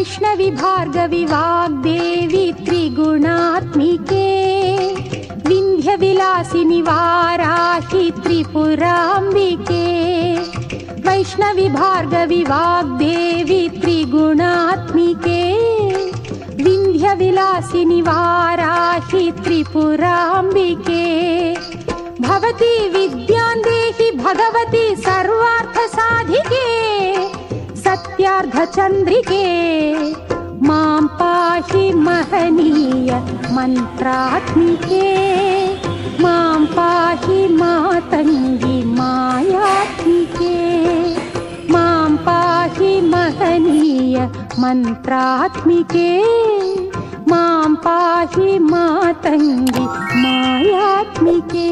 वैष्णवी भार्गवी वाग्देवी त्रिगुणात्मिके विन्ध्यविलासिनि वाराहि त्रिपुराम्बिके वैष्णवी भार्गवी वाग्देवी त्रिगुणात्मिके विन्ध्यविलासिनि वाराहि त्रिपुराम्बिके भवती विद्यां देहि भगवती सर्वार्थसाधिके सत्यार्धचन्द्रिके मां पाहि महनीय मन्त्रात्मिके मां पाहि मातङ्गी मायात्मिके मां पाहि महनीय मन्त्रात्मिके मां पाहि मातङ्गी मायात्मिके।